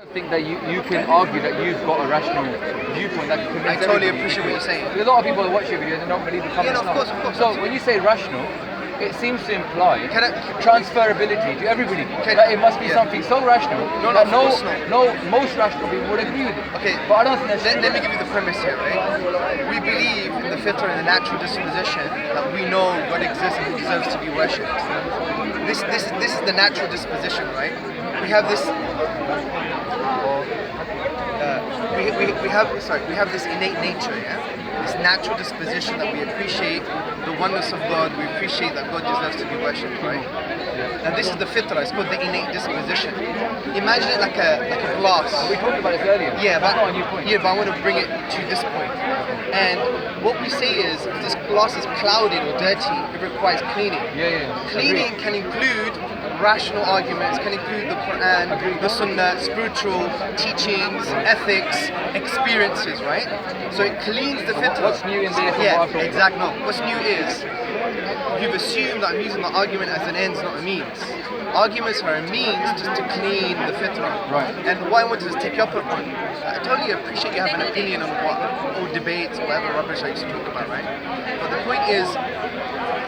I think that you can argue that you've got a rational viewpoint that can convince I totally everybody. appreciate what you're saying. A lot of people watch your videos and don't believe the comments. Yeah, no, of course. So when you say rational, it seems to imply Can I- transferability to everybody. That it must be something so rational No, that of course not. most rational people would agree with it. Okay, but I don't think that's let me give you the premise here, right? We believe in the fitra, in the natural disposition, that we know God exists and He deserves to be worshipped. This is the natural disposition, right? We have this. We have this innate nature, yeah? This natural disposition that we appreciate the oneness of God, we appreciate that God deserves to be worshipped, right? And this is the fitrah, it's called the innate disposition. Imagine it like a glass. We talked about this earlier. Yeah, that's not a new point. Yeah, but I want to bring it to this point. And what we say is, if this glass is clouded or dirty, it requires cleaning. Yeah. Cleaning can include rational arguments, can include the Quran, the Sunnah, spiritual teachings, ethics, experiences, right? So it cleans the fitrah. What's new in there? Yeah, exactly. No, what's new is you've assumed that I'm using the argument as an end, not a means. Arguments are a means just to clean the fitrah. Right. And what I wanted to take you up on, I totally appreciate you have an opinion on what, or debates, or whatever rubbish I used to talk about, right? But the point is,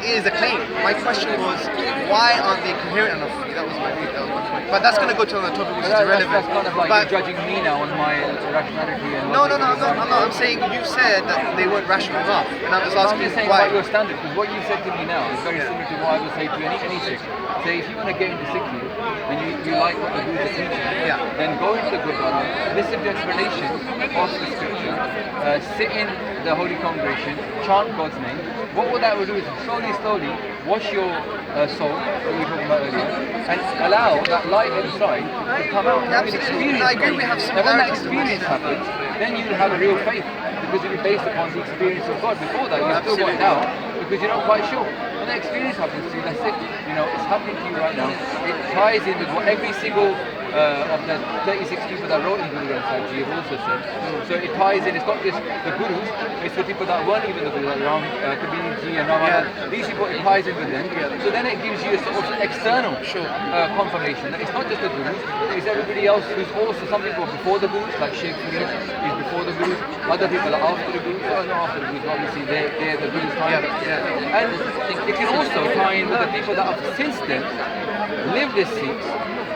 it is a claim. My question was, why aren't they coherent enough? That was my point. But that's going to go to another topic which is irrelevant. That's kind of like but, you're judging me now on my rationality and no, I'm not. I'm saying you said that they weren't rational enough, and I'm just I'm asking just saying why. about your standard, because what you said to me now is very similar to what I would say to any Sikh. Say, if you want to get into Sikhism and you like what the Gurus are teaching, then go into the Gurdwara, listen to explanation of the scripture, sit in the holy congregation, chant God's name. What that will do is slowly wash your soul, that we were talking about earlier, and allow that light inside to come out and have an experience. I agree, we have and when that similarities. experience happens, then you'll have a real faith, because it'll be based upon the experience of God. Before that, you've still got doubt, because you're not quite sure. When that experience happens to you, that's it. It's happening to you right now. It ties in with what every single of the 36 people that wrote in Guru Rationality have also said. So it ties in, it's not just the Gurus, it's the people that weren't even the Gurus, like Ram, Kabirji and Ram. These people, it ties in with them. So then it gives you a sort of external confirmation that it's not just the Gurus, it's everybody else who's also, some people are before the Gurus, like Sheikh Farid is before the Gurus, other people are after the Gurus, not after the Gurus, obviously they're the Gurus time. And it can also tie in with the people that have since then lived as Sikhs,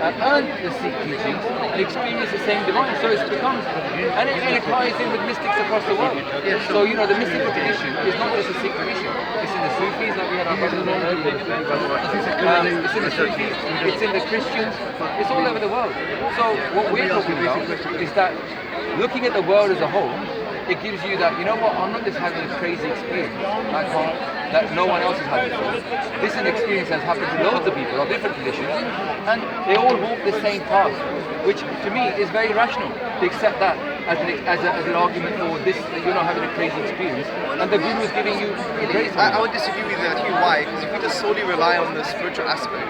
earned the Sikh teachings and experience the same divine. So it becomes, and it ties in with mystics across the world. So the mystical tradition is not just a Sikh tradition. It's in the Sufis, like we had our brothers earlier. It's in the Sufis, it's in the Christians, it's all over the world. So what we're talking about is that looking at the world as a whole, it gives you that, I'm not just having a crazy experience that no one else has had before. This is an experience that's happened to loads of people of different traditions, and they all walk the same path, which to me is very rational to accept that as an argument for this, that you're not having a crazy experience, and the Guru is giving you grace. I would disagree with that. Why? Because if we just solely rely on the spiritual aspect,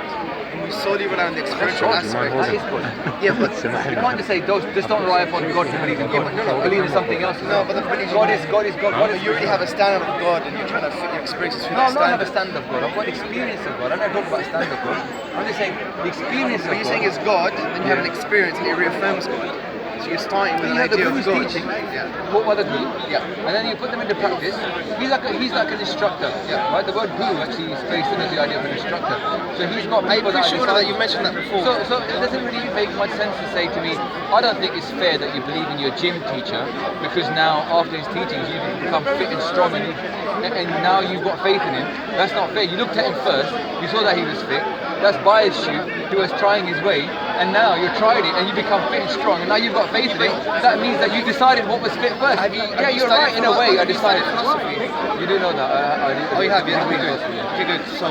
and we solely rely on the experiential aspect, That is good. yeah, but You can't just say, just don't rely upon God to believe in God. Believe in something else. no, but the point is, God is God. you already have a standard of God, and you're trying to fit your experiences through No, that I'm not have a standard. standard of God. I've got experience of God. I'm not talking about standard of God. I'm just saying the experience of When you're God. saying it's God, then you have an experience, and it reaffirms God. So you're starting with You an have the idea of Guru's God. teaching, Yeah. taught by the Guru, Yeah. and then you put them into practice. He's like an instructor, Yeah. right? The word Guru actually is very similar to the idea of an instructor. So he's got I people that appreciate are that you mentioned that before. So it doesn't really make much sense to say to me, I don't think it's fair that you believe in your gym teacher, because now after his teachings you've become fit and strong and now you've got faith in him. That's not fair. You looked at him first, you saw that he was fit, that's biased you, he was trying his way, and now you've tried it and you become fit and strong, and now you've got faith in it. That means that you decided what was fit first. Have you you're right in a way. I Have you decided. studied philosophy? You do know that. Oh, you have, yeah. Okay, good. Okay, good. So,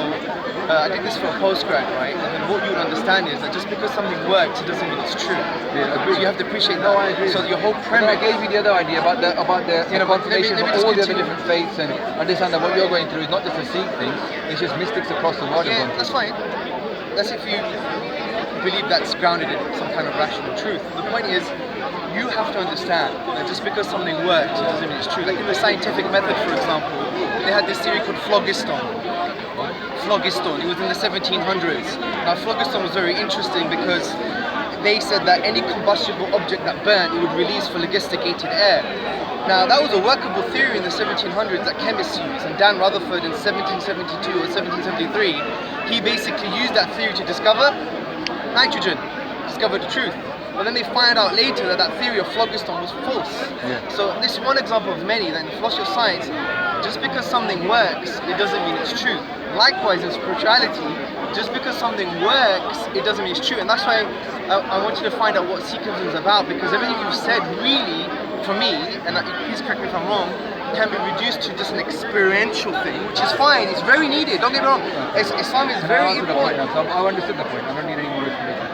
I did this for a postgrad, right? And then what you would understand is that just because something works, it doesn't mean it's true. Yeah, agree. So you have to appreciate that. No, I agree. So your whole And premise. I gave you the other idea about the confirmation let me of just all the other continue. different faiths, and understand that what you're going through is not just a Sikh thing. It's just mystics across the world. Yeah, that's fine. That's if you believe that's grounded in some kind of rational truth. The point is, you have to understand that just because something works, it doesn't mean it's true. Like in the scientific method, for example, they had this theory called phlogiston. Phlogiston. It was in the 1700s. Now, phlogiston was very interesting because they said that any combustible object that burnt, it would release phlogisticated air. Now, that was a workable theory in the 1700s that chemists used, and Dan Rutherford in 1772 or 1773, he basically used that theory to discover nitrogen, discovered the truth. But then they find out later that that theory of phlogiston was false. Yeah. So this is one example of many that in the philosophy of science, just because something works, it doesn't mean it's true. Likewise in spirituality, just because something works, it doesn't mean it's true. And that's why I want you to find out what Sikhism is about, because everything you've said really, for me, and please correct me if I'm wrong, can be reduced to just an experiential thing, which is fine, it's very needed, don't get me wrong. Islam is very important. I understood the point, I don't need any more information.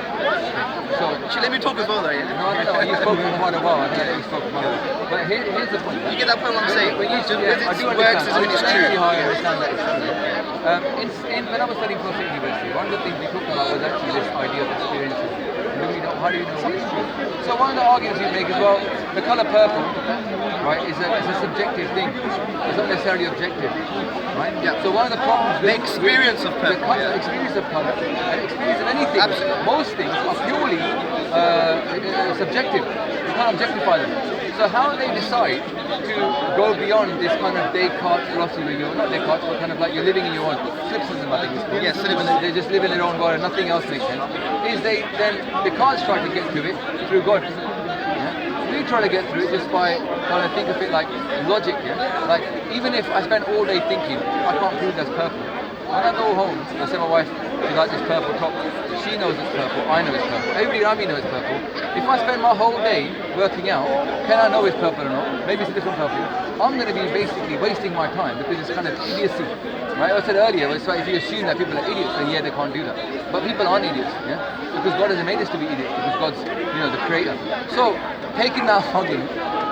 So, let me talk as well though, yeah? No, you spoke for quite a while, I think you spoke for quite a while. But here's the point. You get that point what I'm saying? When you, I do works understand, doesn't mean it's true. I understand that it's true. When I was studying philosophy at university, one of the things we talked about was actually this idea of experiences. How do you know what is true? So one of the arguments you make is, well, the colour purple, right, is a subjective thing. It's not necessarily objective, right? Yeah. So one of the problems with the experience of purple, the experience of colour, and experience of anything, most things are purely subjective. You can't objectify them. So how they decide to go beyond this kind of Descartes philosophy where you're not Descartes, but kind of like you're living in your own solipsism, I think it's called. Yes, they just live in their own world and nothing else makes sense. Is they then Descartes try to get to it through God. Yeah? We try to get through it just by trying to think of it like logic. Yeah? Like even if I spend all day thinking, I can't prove that's purple. When I go home, I say to my wife, you like this purple top? She knows it's purple, I know it's purple, everybody around me knows it's purple. If I spend my whole day working out, can I know it's purple or not? Maybe it's a different purple. I'm going to be basically wasting my time because it's kind of idiocy. Right? I said earlier, it's like if you assume that people are idiots, then yeah, they can't do that. But people aren't idiots, yeah? Because God hasn't made us to be idiots, because God's, the creator. So, taking that argument,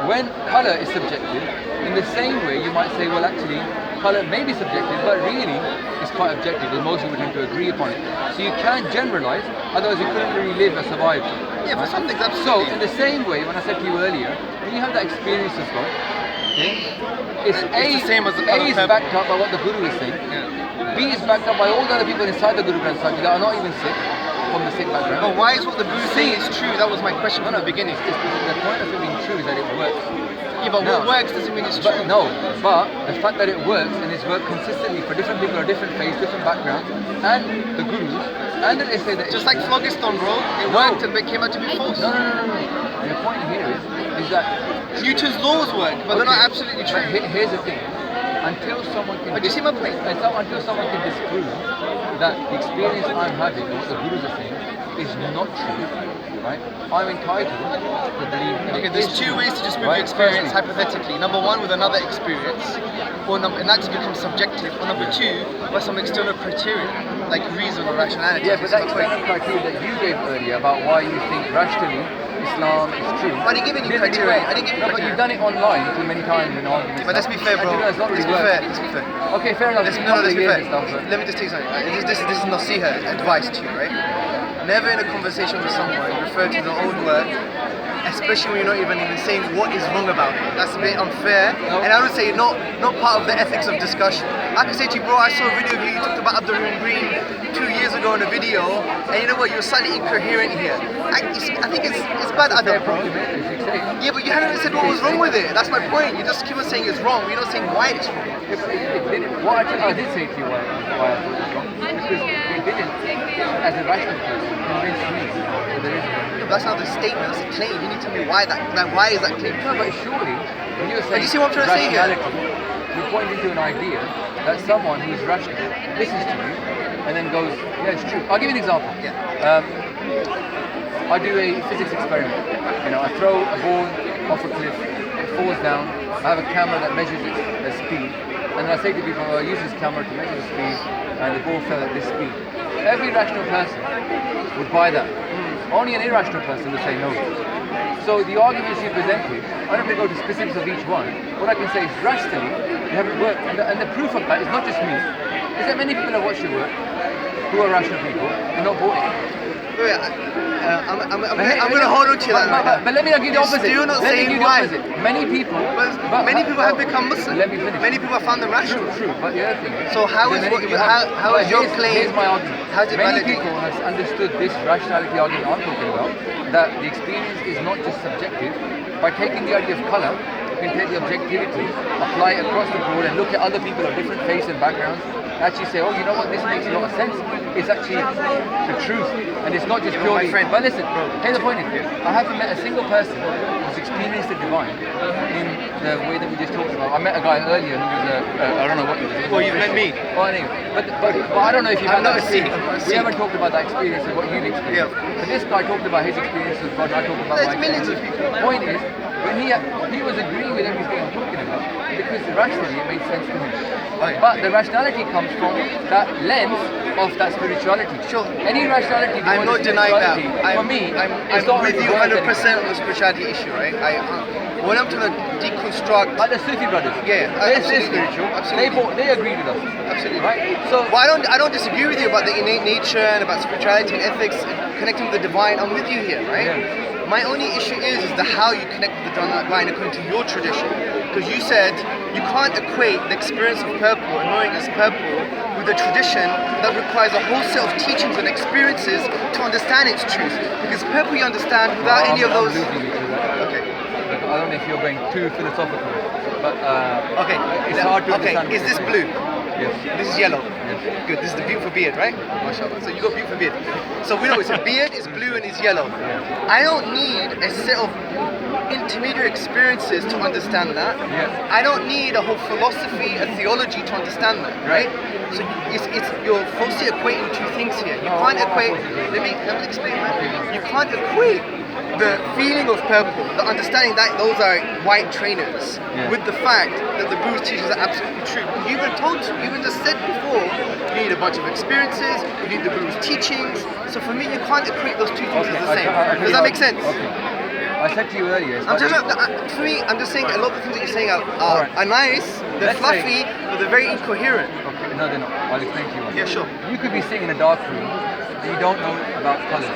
when colour is subjective, in the same way you might say, well actually, colour may be subjective, but really it's quite objective, because most people tend to agree upon it. So you can't generalise, otherwise you couldn't really live or survive. Yeah, for some things So absolutely. in the same way, when I said to you earlier, when you have that experience of God, it's the same as the A is backed up by what the Guru is saying, B is backed up by all the other people inside the Guru Granth Sahib that are not even Sikh, from the Sikh background. But why is what the Guru saying is true? That was my question from the beginning. The point of it being true is that it works. Yeah, but what works doesn't mean it's true. But the fact that it works, and it's worked consistently for different people of different faiths, different backgrounds, and the Gurus, and then they say that just like phlogiston, bro, it worked and it came out to be false. No. And the point here is that Newton's laws work, but they're not absolutely true. But here's the thing. Until someone can do you see my point? Until someone can disprove that the experience I'm having and what the Gurus are saying is not true, right? I'm entitled to believe that. Okay, there's two ways to disprove your experience hypothetically. Number one, with another experience, and that just becomes subjective. Or number two, by some external criteria, like reason or rationality. Yeah, but that external criteria that you gave earlier about why you think rationally Islam is true. I didn't give any criteria. But you've done it online too many times in arguments. Yeah, but let's be fair, bro. Let's be fair. Okay, fair enough. Let's be fair. Let me just tell you something. Right? This is nasiha, advice to you, right? Never in a conversation with someone refer to the old work, especially when you're not even saying what is wrong about it. That's a bit unfair, and I would say not part of the ethics of discussion. I could say to you, bro, I saw a video of you talked about Abdul Green 2 years ago in a video, and you know what, you're slightly incoherent here. I think it's bad adab, bro. Yeah, but you haven't said what was wrong with it. That's my point. You just keep on saying it's wrong, but you're not saying why it's wrong. What I did say to you why I thought it was wrong, because it didn't, as a rational person, convince me that there is wrong. No, that's not a statement, that's a claim. You need to tell me why why is that claim? No, but surely, when you're saying you see what I'm trying to say here? You point into an idea that someone who's rational listens to you and then goes, yeah, it's true. I'll give you an example. Yeah. I do a physics experiment. I throw a ball off a cliff, it falls down, I have a camera that measures its speed, and I say to people, I use this camera to measure the speed, and the ball fell at this speed. Every rational person would buy that. Only an irrational person would say no. So the arguments you presented, I don't have to go to specifics of each one. What I can say is rationally, you haven't worked, and the proof of that is not just me, is that many people have watched your work, who are rational people, and not bought it. Wait, I'm going to hold on to that right now. But let me give you the opposite. You're not Let me saying give you the why. opposite. Many people have become Muslim. Let me finish. Many people have found them rational. True. But the other thing is, So how is your claim? Here's my argument. How's it Many validate? people have understood this rationality argument I'm talking about, that the experience is not just subjective. By taking the idea of colour, you can take the objectivity, apply it across the board, and look at other people of different faiths and backgrounds. Actually say, oh, you know what, this makes a lot of sense. It's actually the truth, and it's not just purely. But listen, here's the point is, I haven't met a single person who's experienced the divine in the way that we just talked about. I met a guy earlier who was I don't know what he was. Well, you've met me. Oh, anyway, but I don't know if you've had that experience. We Sikh. haven't talked about that experience of what you've experienced. Yeah. But this guy talked about his experience with God. I talked about There's my millions of experience. people. The point is, when he was agreeing with everything I'm talking about, because rationally it made sense to him. Right. But the rationality comes from that lens of that spirituality. Sure. Any rationality. I'm not denying that. For me, I'm with you 100% on the spirituality issue, right? When I'm trying to deconstruct, like the Sufi brothers. Yeah, they're absolutely. spiritual. Absolutely. They agree with us. Absolutely. Right. So well, I don't disagree with you about the innate nature and about spirituality and ethics and connecting with the divine. I'm with you here, right? Yeah. My only issue is the how you connect with the divine according to your tradition. Because you said you can't equate the experience of purple and knowing it's purple with a tradition that requires a whole set of teachings and experiences to understand its truth. Because purple you understand without any of those. I'm losing you to that. Okay. I don't know if you're going too philosophical, but okay. it's hard to understand. Is this blue? Yes. This is yellow. Yes. Good. This is the beautiful beard, right? MashaAllah. So you got beautiful beard. So we know it's a beard, it's blue, and it's yellow. Yeah. I don't need a set of intermediate experiences to understand that. Yeah. I don't need a whole philosophy, a theology to understand that, right? So it's you're falsely equating two things here. You can't equate. Let me explain that. You can't equate the feeling of purple, the understanding that those are white trainers, with the fact that the Buddhist teachings are absolutely true. You were just said before, you need a bunch of experiences, you need the Buddhist teachings. So for me, you can't equate those two things as the same. Does that make sense? Okay. I said to you earlier. For me, I'm just saying a lot of the things that you're saying are nice, they're fluffy, but they're very incoherent. Okay, no, they're not. I'll explain to you one. Yeah, sure. You could be sitting in a dark room and you don't know about colours.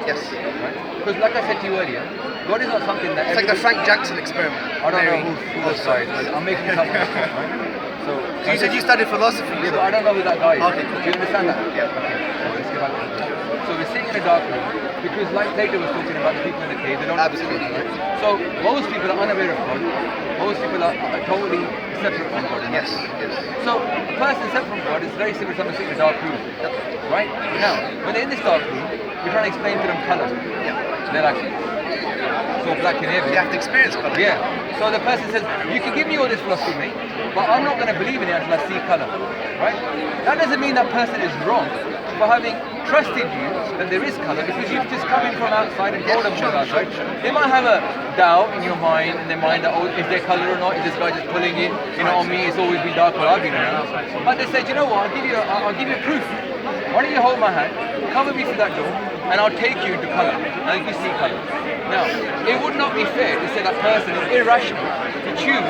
Yes. Right? Because like I said to you earlier, God is not something that it's like the Frank Jackson experiment. I don't know who this guy is, but I'm making it up. Right? So you said you studied philosophy. Yeah, but I don't know who that guy is. Okay. Do you understand that? Yeah. Okay. Let's get back to it. So we're sitting in a dark room because like Plato was talking about the people in the cave, they don't Absolutely. understand. Right? So most people are unaware of God. Most people are totally separate from God. Yes. So a person separate from God is very similar to someone sitting in a dark room. Right? Now, when they're in this dark room, you're trying to explain to them colour. They're like, so black and heavy. You have to experience colour. Yeah. So the person says, you can give me all this philosophy, mate, but I'm not going to believe in it until I see colour. Right? That doesn't mean that person is wrong for having trusted you that there is colour because you've just come in from outside and told them from outside. They might have a doubt in your mind, in their mind that, oh, is there colour or not? Is this guy just pulling it? You know, on me, it's always been dark while I've been around. But they said, you know what, I'll give you proof. Why don't you hold my hand, cover me through that door, and I'll take you into colour, and you see colour. Now, it would not be fair to say that person is irrational to choose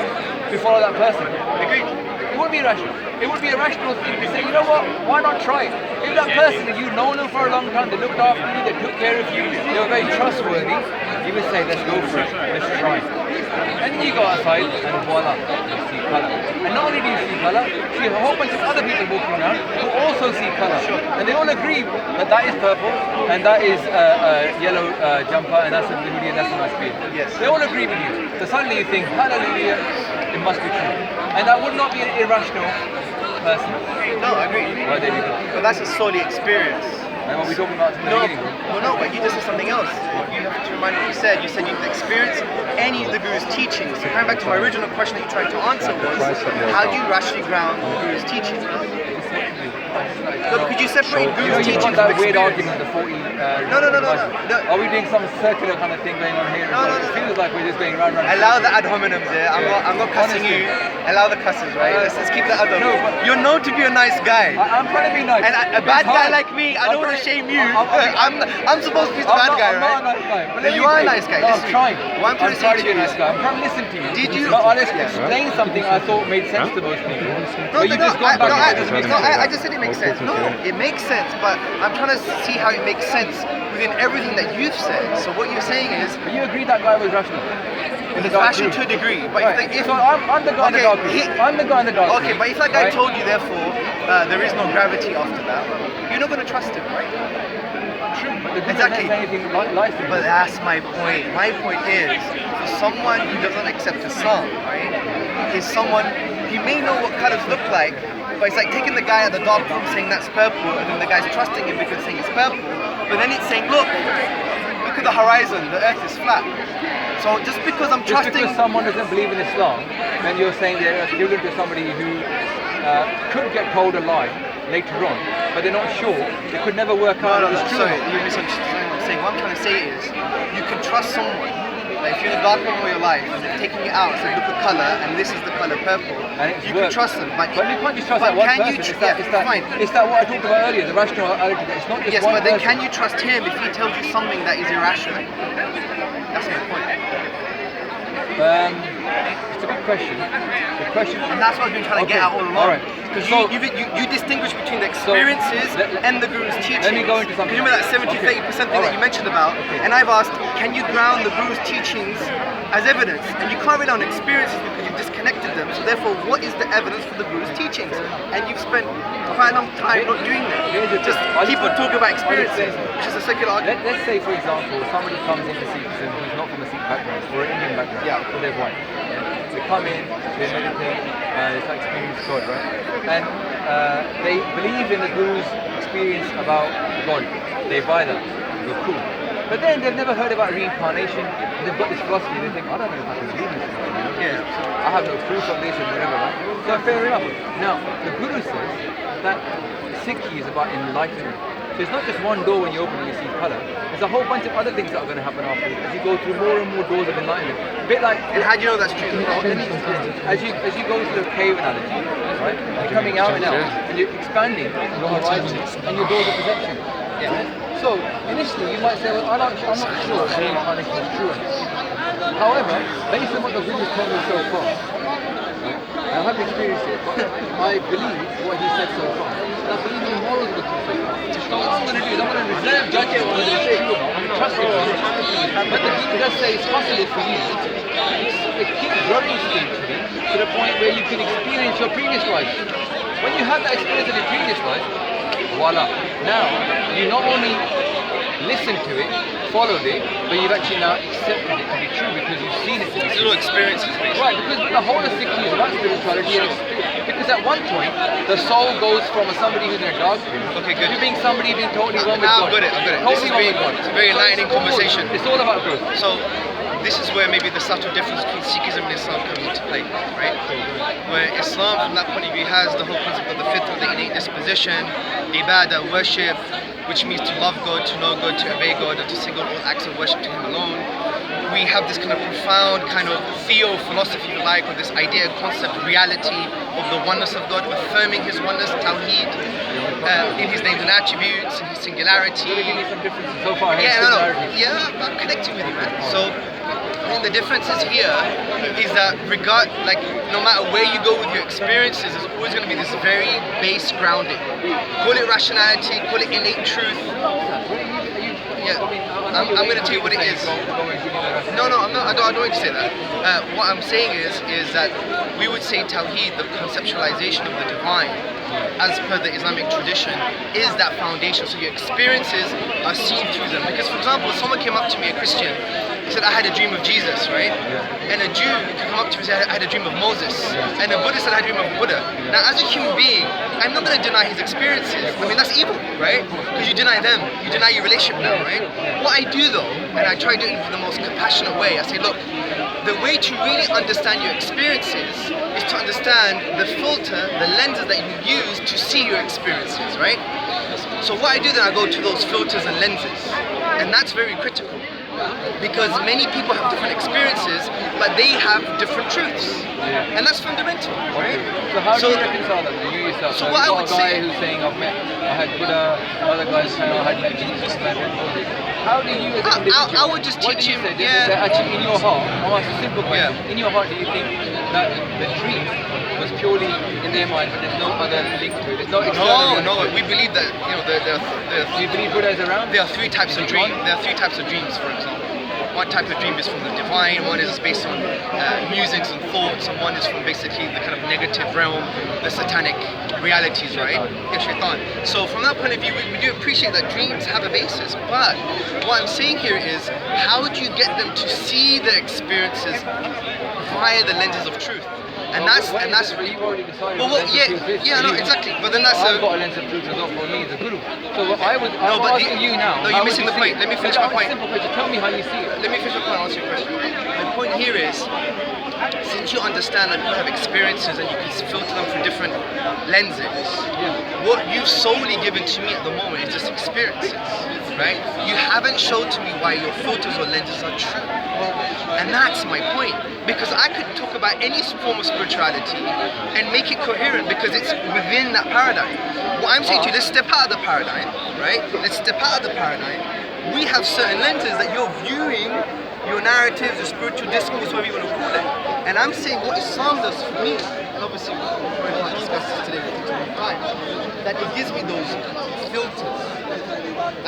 to follow that person. Agreed? It wouldn't be irrational. It would be a rational thing to say, you know what, why not try it? If that person, you've known them for a long time, they looked after you, they took care of you, they were very trustworthy, you would say, let's go for it, let's try it. And then you go outside and voila, you see colour. And not only do you see colour, you see a whole bunch of other people walking around who also see colour. And they all agree that that is purple, and that is yellow jumper, and that's a hoodie, and that's a nice beard. Yes. They all agree with you. So suddenly you think, hallelujah, it must be true. And that would not be an irrational person. No, I agree. Well, there you go. But that's a solely experience. And what we talking about in the beginning? No, but you just said something else. You have to remind what you said. You said you can experience any of the Buddha's teachings. So coming back to my original question that you tried to answer was, how do you rationally ground the Buddha's teachings? No, could you separate Buddha's teachings that from weird experience? argument, the 40... No. Are we doing some circular kind of thing going on here? No. It feels like we're just going round. Allow the ad hominems there. I'm not cussing Honestly. you. Allow the cusses, right? Let's keep the other. No, but you're known to be a nice guy. I'm trying to be nice. And a bad guy like me, I don't want to shame you. I'm supposed to be the bad guy, right? I'm not a nice guy. But You are a nice guy. No, I'm trying. What I'm trying to be a you nice guy. I'm trying to listen to you. Did you? No, I'll explain something I thought made sense to most people. No, But you just gone back and I just said it makes sense. No, it makes sense, but I'm trying to see how it makes sense within everything that you've said. So what you're saying is, But you agree that guy was rational? he's rational to a degree. But Right. if So I'm the guy in the dark room. I'm the guy in the dark room. okay, but if that guy right? told you, therefore, there is no gravity after that, you're not going to trust him, right? But the Exactly. doesn't say anything lies to But that's my point. My point is, for someone who doesn't accept Islam, right, is someone, he may know what colors look like, but it's like taking the guy at the dark room saying that's purple, and then the guy's trusting him because saying it's purple, but then it's saying, look at the horizon, the earth is flat. So just because I'm Just trusting... because someone doesn't believe in Islam, then you're saying they're equivalent to somebody who could get told a lie later on, but they're not sure. They could never work out No, if it's true. sorry, you're misunderstanding what I'm saying. What I'm trying to say is, you can trust someone. Like if you're in the dark room of your life and they're taking you out and saying, look at colour, and this is the colour purple, And it's you can worked. trust them. But you can't just trust but that one can person. you Fine. It's that what I talked about earlier, the rationality. It's not just Yes, one but then person. can you trust him if he tells you something that is irrational? That's my point. It's a good question. The question, And that's what I've been trying to get at all along. All right. Because So- you distinguish between the experiences and the Guru's teachings. Let me go into something. You remember that 70-30% thing that you mentioned about? Okay. And I've asked, can you ground the Guru's teachings as evidence? And you can't rely on experiences because you've disconnected them. So therefore, what is the evidence for the Guru's teachings? And you've spent quite a long time not doing that. Just keep on talking about experiences, which is a secular argument. Let's say, for example, somebody comes into Sikhism who's not from a Sikh background or an Indian background, Yeah. or they're white. They come in, they meditate, they start experiencing God, right? And they believe in the Guru's experience about God. They buy that. They're cool. But then they've never heard about reincarnation. They've got this philosophy. They think, I don't know if I can believe this. Yeah. I have no proof of this or whatever. Right? So fair enough. Now, the Guru says that Sikhi is about enlightenment. So it's not just one door when you open and you see colour. There's a whole bunch of other things that are going to happen after as you go through more and more doors of enlightenment. A bit like, And how do you know that's true? as you go through the cave analogy, right? You're coming out and out, and you're expanding your horizons and your doors of perception. Yeah. So initially you might say, well, I'm not sure if reincarnation is true. However, based on what the Guru has told me so far, I haven't experienced it, but I believe what he said so far. And I believe in the morals of the Guru so far. So what I'm going to do is I'm going to reserve judgment on whether it's true or not. I'm going to trust it. But the Guru does say it's possible for you to keep growing spiritually to the point where you can experience your previous life. When you have that experience of your previous life, voila. Now, you not only listened to it, followed it, but you've actually now accepted it to be true because you've seen it to be true. Little experiences, basically. Right, because the whole of Sikh is about spirituality and experience. Because at one point, the soul goes from somebody who's in a dark room to being somebody being totally one with Now God. I've got it. Totally one with God. It's a very enlightening conversation. It's all about growth. So this is where maybe the subtle difference between Sikhism and Islam comes into play, right? Where Islam, from that point of view, has the whole concept of the fitra, the innate disposition, ibadah, worship, which means to love God, to know God, to obey God, and to single all acts of worship to Him alone. We have this kind of profound kind of theo-philosophy, if you like, or this idea, concept, reality of the oneness of God, affirming His oneness, tawheed, in His names and attributes, in His singularity. Give me some differences so far. Yeah, I'm connecting with you, man. So, I think the differences here is that no matter where you go with your experiences, there's always going to be this very base grounding. Call it rationality, call it innate truth. Yeah, I'm going to tell you what it is. No, I'm not. I don't want you to say that. What I'm saying is that we would say Tawheed, the conceptualization of the divine, as per the Islamic tradition, is that foundation. So your experiences are seen through them. Because, for example, someone came up to me, a Christian, he said, I had a dream of Jesus, right? And a Jew could come up to me and say, I had a dream of Moses. And a Buddhist said, I had a dream of Buddha. Now, as a human being, I'm not going to deny his experiences. I mean, that's evil, right? Because you deny them. You deny your relationship now, right? What I do, though, and I try to do it in the most compassionate way, I say, look, the way to really understand your experiences is to understand the filter, the lenses that you use to see your experiences, right? So what I do then, I go to those filters and lenses. And that's very critical. Because many people have different experiences, but they have different truths. And that's fundamental, right? So how do you reconcile that? You yourself. So what I would say, who's saying I had Buddha, other guys saying I had met Jesus, how do you as an individual, I would just teach him, that actually in your heart, I'll ask a simple question, Yeah. in your heart do you think that the dream was was purely in their mind, but there's no other link to it. There's no external. No. We believe that Do you believe Buddha is around? there are three types of dreams. There are three types of dreams, for example. One type of dream is from the divine, one is based on musings and thoughts, and one is from basically the kind of negative realm, the satanic realities, right? Yeah, shaitan. So from that point of view, we do appreciate that dreams have a basis, but what I'm saying here is, how do you get them to see the experiences via the lenses of truth? And that's you've already decided. well, exactly. But then that's I've got a lens of truth as well for me, the guru. So what I'm asking you now. No, you're missing the point. Let me finish my point. Simple question. Tell me how you see it. Let me finish my point. Answer your question. My point here is, since you understand that people have experiences and you can filter them through different lenses, what you've solely given to me at the moment is just experiences, right? You haven't shown to me why your filters or lenses are true. And that's my point. Because I could talk about any form of spirituality and make it coherent because it's within that paradigm. What I'm saying to you, let's step out of the paradigm, right? Let's step out of the paradigm. We have certain lenses that you're viewing your narratives, your spiritual discourse, whatever you want to call it. And I'm saying what Islam does for me, and obviously we can't discuss this today, we'll take some time, that it gives me those filters.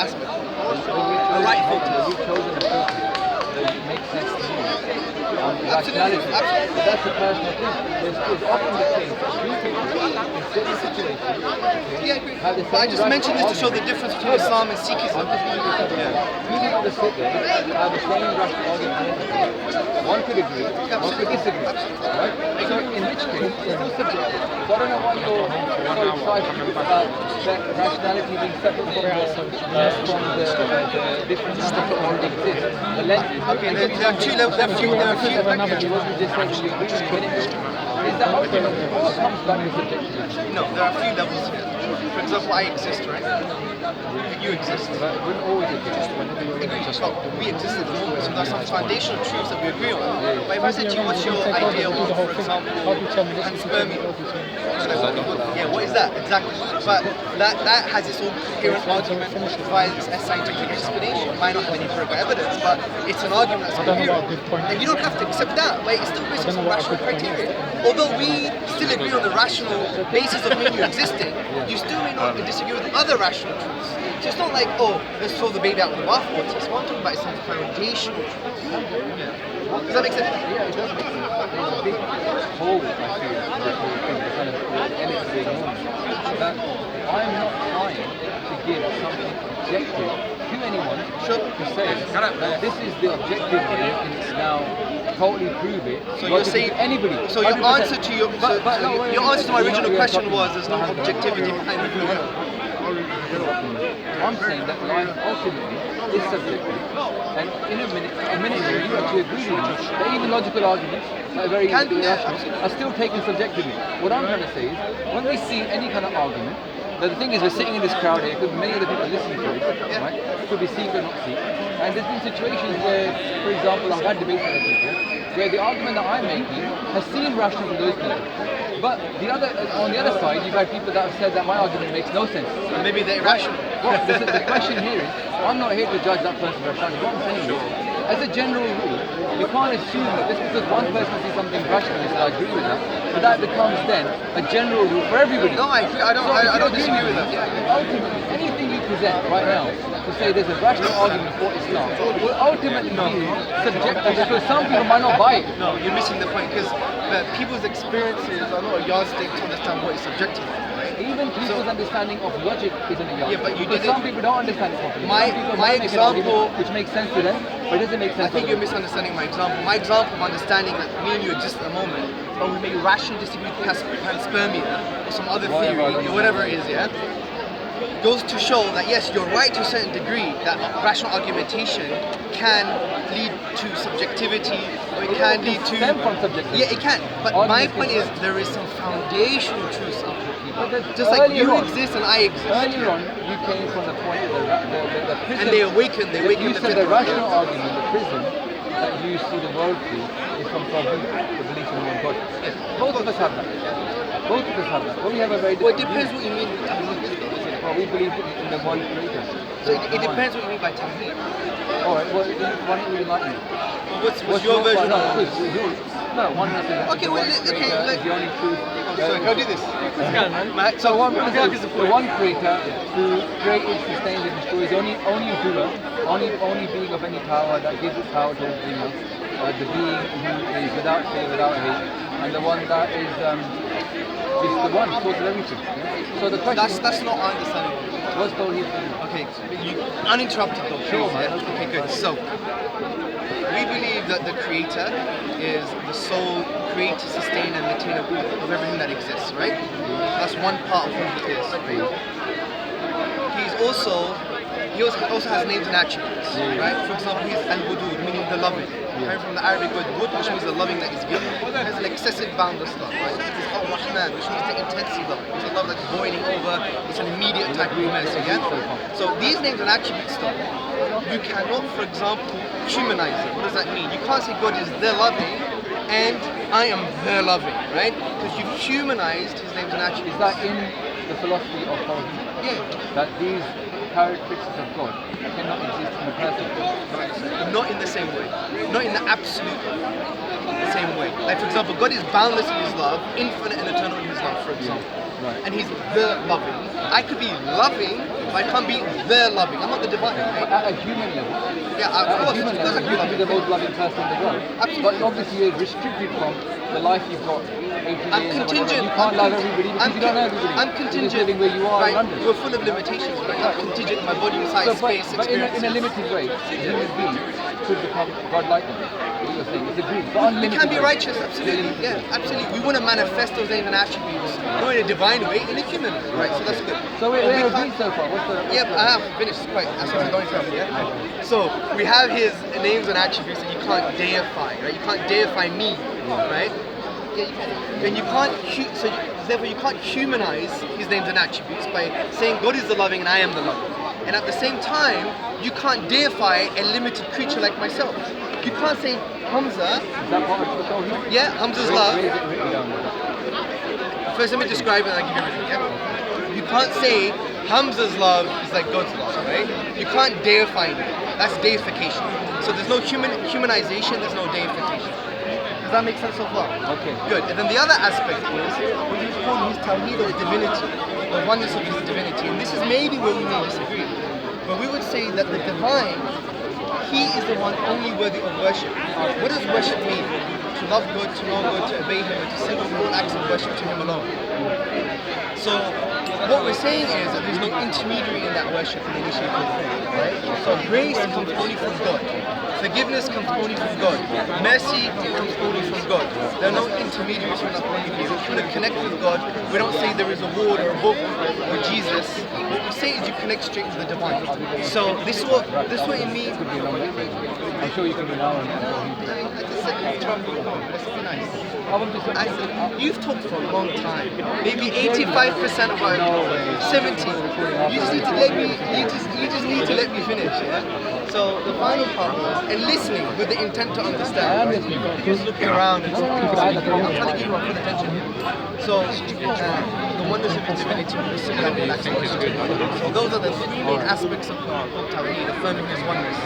That's my point. The right filters. You've chosen a filter that makes sense to you. Absolutely. But that's a personal thing. There's often the case that few people in certain situations Yeah, I agree. have the same But I just mentioned this to show the difference between Islam and Sikhism. Few people that sit there have the same rational argument. One could agree, one could disagree. Right? So in which case, it's still subjective. So I don't know why you're so excited about that rationality being separate from the different stuff that already exists. The lenses. Okay, there are two levels. There are few. Is that argument all comes back to subjectivity? No, there are a few levels here. For example, I exist, right? You exist. But it wouldn't always exist. We exist at the moment, so there are some foundational truths that we agree on. But if I said to you, what's your idea of, for example, panspermia? Yeah, what is that exactly? But that has its own coherent argument provides a scientific explanation. It might not have any further evidence, but it's an argument that's coherent. And you don't have to accept that, but it's still based on some rational criteria. Although we still agree on the rational basis of me existing, you still may not disagree with other rational truths. So it's not like, oh, let's throw the baby out with the bathwater. So what I'm talking about is some foundational truths. Does that make sense? Yeah, it does make sense. There's a big hole, I feel, in this whole thing, the kind of elements being known. That I'm not trying to give something objective to anyone to say that this is the objective way and it's now totally prove it. So you're saying anybody. So your 100%. answer to your answer to my original question was there's no objectivity behind the view. I'm saying that life ultimately is subjective, and in a minute where you actually agree with me, that even logical arguments, that are very irrational, are still taken subjectively. What I'm trying to say is, when we see any kind of argument, now the thing is, we're sitting in this crowd here, could be many other people listening to it, right? It could be Sikh or not Sikh, and there's been situations where, for example, I've had debates with other people, where the argument that I'm making has seemed rational to those people. But on the other side, you've had people that have said that my argument makes no sense. Maybe they're irrational. Well, the question here is, I'm not here to judge that person's rationality. What I'm saying is, as a general rule, you can't assume that just because one person sees something rational, I agree with that, but that becomes then a general rule for everybody. No, I agree. I don't disagree with that. Ultimately, anything you present right now to say there's a rational argument for Islam will ultimately be subjective because some people might not buy it. No, you're missing the point because people's experiences are not a yardstick to understand what is subjective. Even people's understanding of logic isn't a yardstick. Yeah, but you because some people don't understand it properly. My example, which makes sense to them, but it doesn't make sense. I think you're misunderstanding my example. My example of understanding that me and you exist at the moment, but we may rationally disagree with panspermia or some other theory or whatever it is, yeah, goes to show that yes, you're right to a certain degree that rational argumentation can lead to subjectivity or it can lead to stem from subjectivity. Yeah, it can. But my point is there is some foundational truths out there. Just like you exist and I exist. Earlier on, you came from the point of the prism. And they awaken. You said the rational argument, the prism that you see the world through is from Tawheed, the belief in one God. Yes. Both of us have that. Both of us have that. But we have a very Well, different it depends what you mean by Tawheed. Well, we believe in the one creator. So it depends what you mean by Tawheed. Alright, well, why don't you enlighten me? What's your version of no, oneness? no, oneness is Okay, well, is the only truth. Sorry, can I do this? So the one creator who created, sustains and destroys, only ruler, only being of any power that gives its power to everything else. The being who is without fear, without hate, and the one that is just the one, sorts of everything. Yeah? So the question That's not our understanding. what's Tawheed? Okay, you uninterrupted though. Sure, please, man. yeah? Okay, good. So we believe that the creator is the sole creator, sustainer, and maintainer of everything that exists, right? That's one part of who he is. He also has names and attributes, right? For example, he's al-Wadud, meaning the loving. Coming from the Arabic word wud, which means the loving that is given. He has an excessive boundless love, right? He's al-Rahman, which means the intensely loving. It's a love that's boiling over, it's an immediate type of mercy, yeah? So these names and attributes, though, you cannot, for example, humanize it. What does that mean? You can't say God is the loving and I am the loving, right? Because you've humanized his names and attributes. Is that in the philosophy of Tawheed? Yeah. That these characteristics of God cannot exist in a person? Not in the same way. Not in the absolute same way. Like, for example, God is boundless in his love, infinite and eternal in his love, for example. Right. And he's the loving. I could be loving, but I can't be the loving. I'm not the divine, right? At a human level, Yeah, at of a course. human Of course I level, can you be could be the loving. most loving person in the world. Absolutely. But obviously you're restricted from the life you've got 80 days. I'm contingent. You can't love everybody because you don't know everybody. I'm You're just contingent. living where you are Right. in London. We're full of limitations. Right? I'm contingent. My body, size, So, space, but in experience. a limited way, human beings could become God-like. What you're saying, it's a dream. But We unlimited can be way. righteous, absolutely. Yeah, absolutely. We want to manifest those names and attributes, not in a divine way, in a human way, right? So that's good. So we're But we agreed can't- so far. What's the? Yeah, I have finished. Quite. That's what I'm going from. Yeah. So we have his names and attributes that you can't deify, right? You can't deify me, right? Yeah, you can. And you can't. Therefore, you can't humanize his names and attributes by saying God is the loving and I am the loving. And at the same time, you can't deify a limited creature like myself. You can't say Hamza. Is that part of the Tawheed? Yeah, Hamza's love. Where is it written down? First, let me describe it and I'll give you everything, yeah? You can't say Hamza's love is like God's love, right? You can't deify him. That's deification. So there's no humanization, there's no deification. Does that make sense so far? Okay. Good. And then the other aspect is what you call his tawheed of divinity, the oneness of his divinity. And this is maybe where we may disagree. But we would say that the divine, he is the one only worthy of worship. What does worship mean? To love God, to know God, to obey him, and to send all acts of worship to him alone. So what we're saying is that there's no intermediary in that worship in any shape or form, right? So grace comes only from God. Forgiveness comes only from God. Mercy comes only from God. There are no intermediaries from that point of view. If you want to connect with God, we don't say there is a word or a book or Jesus. What we say is you connect straight to the divine. So this is what it means. I'm sure you can rely on it. I just said let's be nice. I I said, you've talked for a long time. Maybe 85% of our 70. You just need to let me. You just need to let me finish. Yeah. So the final part was and listening with the intent to understand. Right? Just looking around and speaking. I'm trying to give you my full attention. So the oneness of his divinity, the singular relaxation. So those are the three main aspects of Tawheed, affirming his oneness.